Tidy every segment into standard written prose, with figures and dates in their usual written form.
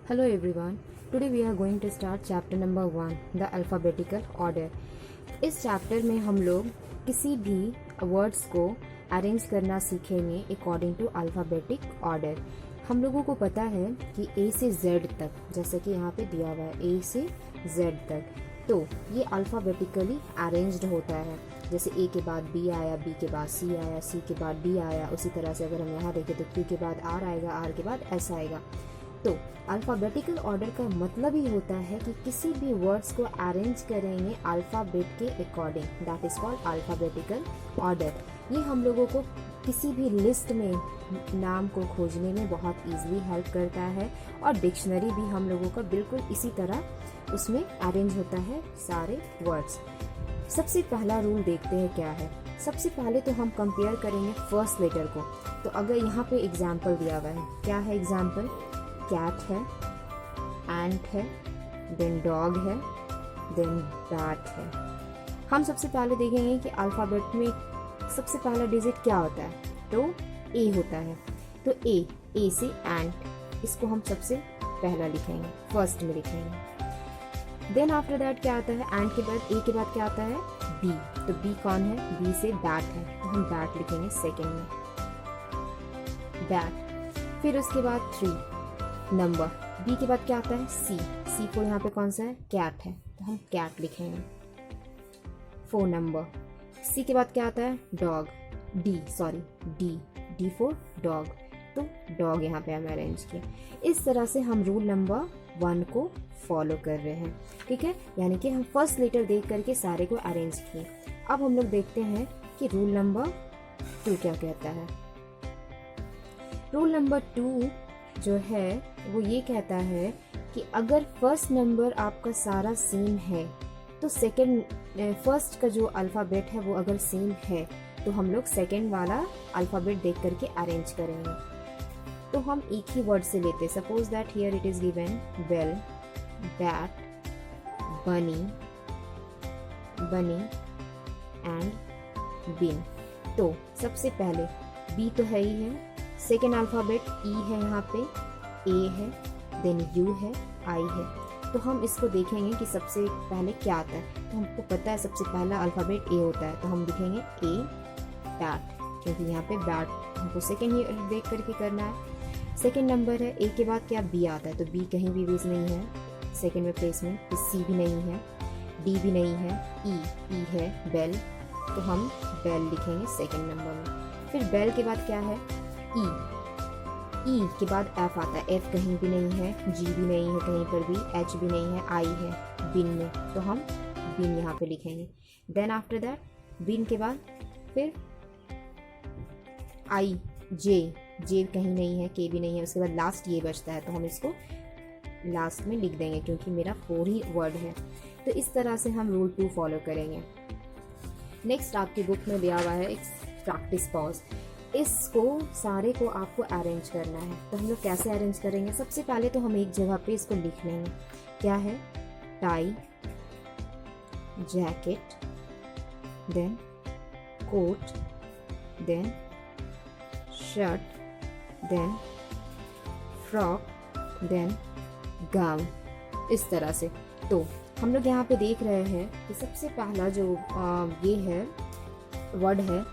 Hello everyone. Today we are going to start chapter number 1, the alphabetical order. इस chapter में हम लोग किसी भी वर्ड्स को अरेंज करना सीखेंगे अकॉर्डिंग टू अल्फ़ाबेटिक ऑर्डर। हम लोगों को पता है कि A से Z तक, जैसे कि यहाँ पे दिया हुआ है A से Z तक, तो ये अल्फ़ाबेटिकली अरेंज्ड होता है। जैसे A के बाद B आया, B के बाद C आया, C के बाद D आया। उसी तरह से अगर हम यहाँ देखें तो Q के बाद R आएगा, R के बाद S आएगा। तो अल्फ़ाबेटिकल ऑर्डर का मतलब ही होता है कि किसी भी वर्ड्स को अरेंज करेंगे अल्फ़ाबेट के according, that is called alphabetical order. ये हम लोगों को किसी भी लिस्ट में नाम को खोजने में बहुत इजीली हेल्प करता है, और डिक्शनरी भी हम लोगों का बिल्कुल इसी तरह उसमें अरेंज होता है सारे वर्ड्स। सबसे पहला रूल देखते हैं क्या है। सबसे पहले तो हम कंपेयर करेंगे फर्स्ट लेटर को। तो अगर यहाँ पे एग्जाम्पल दिया हुआ है, क्या है एग्जाम्पल? कैट है, एंट है, देन डॉग है, देन बैट है। हम सबसे पहले देखेंगे कि अल्फ़ाबेट में सबसे पहला डिजिट क्या होता है, तो ए होता है। तो ए से एंट, इसको हम सबसे पहला लिखेंगे, फर्स्ट में लिखेंगे। देन आफ्टर दैट क्या आता है? एंट के बाद ए के बाद क्या आता है? बी। तो बी कौन है? बी से बैट है, तो हम बैट लिखेंगे सेकेंड में, बैट। फिर उसके बाद 3 नंबर, बी के बाद क्या आता है? सी। सी को यहाँ पे कौन सा है? कैट है, तो हम कैट लिखेंगे। 4 नंबर, सी के बाद क्या आता है? डॉग। डी फॉर डॉग, तो डॉग यहाँ पे हमें अरेंज किया। इस तरह से हम रूल नंबर 1 को फॉलो कर रहे हैं, ठीक है। यानी कि हम फर्स्ट लेटर देख करके सारे को अरेंज किए। अब हम लोग देखते हैं कि रूल नंबर 2 क्या कहता है। रूल नंबर 2 जो है वो ये कहता है कि अगर फर्स्ट नंबर आपका सारा सेम है, तो फर्स्ट का जो अल्फ़ाबेट है वो अगर सेम है, तो हम लोग सेकेंड वाला अल्फ़ाबेट देख करके अरेंज करेंगे। तो हम एक ही वर्ड से लेते हैं। Suppose that here it is given bell, bat, bunny and bin. तो सबसे पहले बी तो है ही है, सेकेंड अल्फ़ाबेट ई है, यहाँ पे ए है, देन यू है, आई है। तो हम इसको देखेंगे कि सबसे पहले क्या आता है। तो हमको पता है सबसे पहला अल्फ़ाबेट ए होता है, तो हम लिखेंगे ए बैट, क्योंकि यहाँ पे बैट हमको सेकेंड देख करके करना है। सेकेंड नंबर है, ए के बाद क्या? बी आता है, तो बी कहीं भी यूज नहीं है सेकेंड में प्लेस में। तो सी भी नहीं है, डी भी नहीं है, ई है, बेल, तो हम बेल लिखेंगे सेकेंड नंबर में। फिर बेल के बाद क्या है? ई के बाद एफ आता है, एफ कहीं भी नहीं है, जी भी नहीं है कहीं पर भी, एच भी नहीं है, आई है बिन में, तो हम बिन यहाँ पे लिखेंगे। देन आफ्टर दैट बिन के बाद फिर आई, जे कहीं नहीं है, के भी नहीं है, उसके बाद लास्ट ये बचता है, तो हम इसको लास्ट में लिख देंगे क्योंकि मेरा 4 ही वर्ड है। तो इस तरह से हम रूल 2 फॉलो करेंगे। नेक्स्ट आपकी बुक में दिया हुआ है एक प्रैक्टिस पॉज। इसको सारे को आपको अरेंज करना है। तो हम लोग कैसे अरेंज करेंगे? सबसे पहले तो हम एक जगह पे इसको लिख लेंगे। क्या है? Tie, jacket, then coat, then shirt, then frock, then gown, इस तरह से। तो हम लोग यहाँ पे देख रहे हैं कि सबसे पहला जो ये है वर्ड है,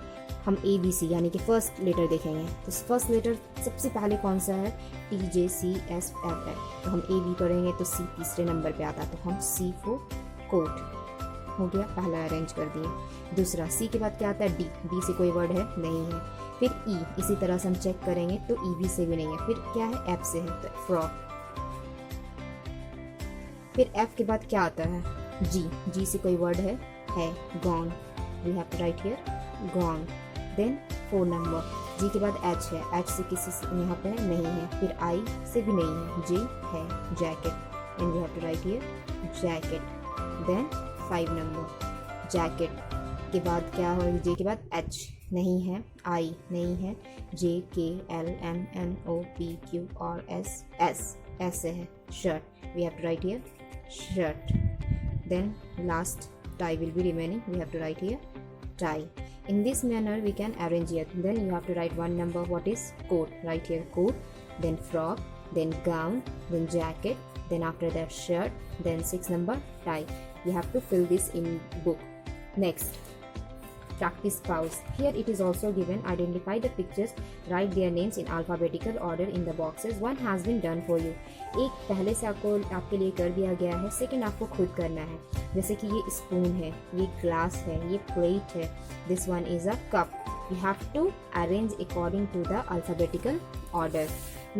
हम ABC यानी कि फर्स्ट लेटर देखेंगे। तो फर्स्ट लेटर सबसे पहले कौन सा है? TJCSF है, तो हम AB पढ़ेंगे तो C तीसरे नंबर पे आता है, तो हम C फॉर कोट हो गया, पहला अरेंज कर दिए। दूसरा C के बाद क्या आता है? D से कोई वर्ड है? नहीं है। फिर E, इसी तरह से हम चेक करेंगे तो EB से भी नहीं है। फिर क्या है? F से है, तो फ्रॉक। फिर F के बाद क्या आता है? G से कोई वर्ड है? Gone, we have to write here gone. Then 4 number, G के बाद H है, H से किसी से यहाँ पे नहीं है। फिर I से भी नहीं है, J है, jacket, and we have to write here jacket. Then 5 number, jacket के बाद क्या हो? J के बाद H नहीं है, I नहीं है, J K L M N O P Q R S S से है, shirt, we have to write here shirt. Then last tie will be remaining, we have to write here tie. In this manner we can arrange here. Then you have to write 1 number, what is coat, write here coat, then frock, then gown, then jacket, then after that shirt, then 6 number tie. You have to fill this in book. Next, practice pause. Here it is also given, identify the pictures, write their names in alphabetical order in the boxes. One has been done for you. एक पहले से आपके लिए कर दिया गया है, second आपको खुद करना है. जैसे कि ये स्पून है, ये ग्लास है, ये प्लेट है. This one is a cup. You have to arrange according to the alphabetical order.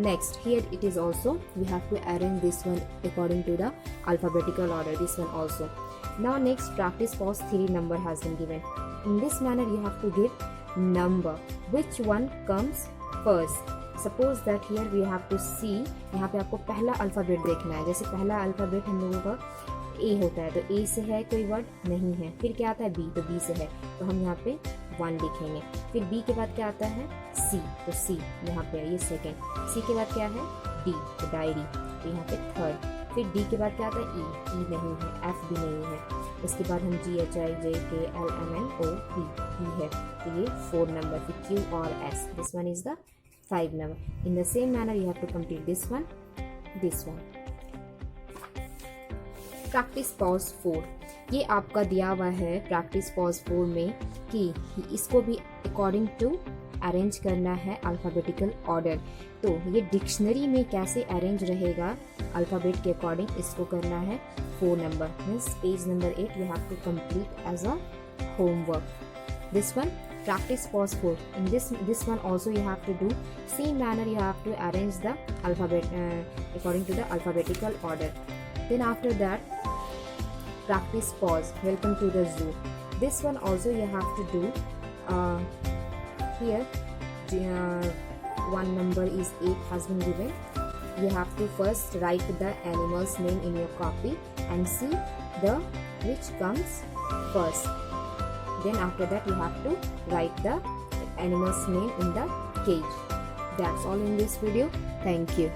Next, here it is also, we have to arrange this one according to the alphabetical order, this one also. Now next, practice pause 3 number has been given. In this manner you have to give number, which one comes first. Suppose that here we have to see, यहाँ पे आपको पहला alphabet देखना है. जैसे पहला alphabet हम लोगों का A होता है, तो A से है कोई वर्ड नहीं है. फिर क्या आता है B, तो B से है, तो हम यहाँ पे 1 लिखेंगे. फिर B के बाद क्या आता है C, तो C यहाँ पे है, ये सेकेंड. C के बाद क्या है D, तो डायरी, तो यहाँ पे थर्ड. फिर D के बाद क्या आता है E नहीं है, F भी नहीं है. उसके बाद हम G H I J K L M N O P है, तो ये 4 नंबर. फिर Q और S, this one is the 5 number. In the same manner you have to complete this one, this one. Practice pause 4. ये आपका दिया हुआ है practice pause 4 में कि इसको भी according to अरेंज करना है अल्फ़ाबेटिकल ऑर्डर. तो ये डिक्शनरी में कैसे अरेंज रहेगा अल्फ़ाबेट के अकॉर्डिंग, इसको करना है 4 number. Means page number 8 you have to complete as a homework. This one, practice pause 4. In this one also you have to do same manner. You have to arrange the alphabet according to the alphabetical order. Then after that, practice pause. Welcome to the zoo. This one also you have to do. Here one number is 8 has been given. You have to first write the animal's name in your copy and see the which comes first. Then after that you have to write the animal's name in the cage. That's all in this video. Thank you.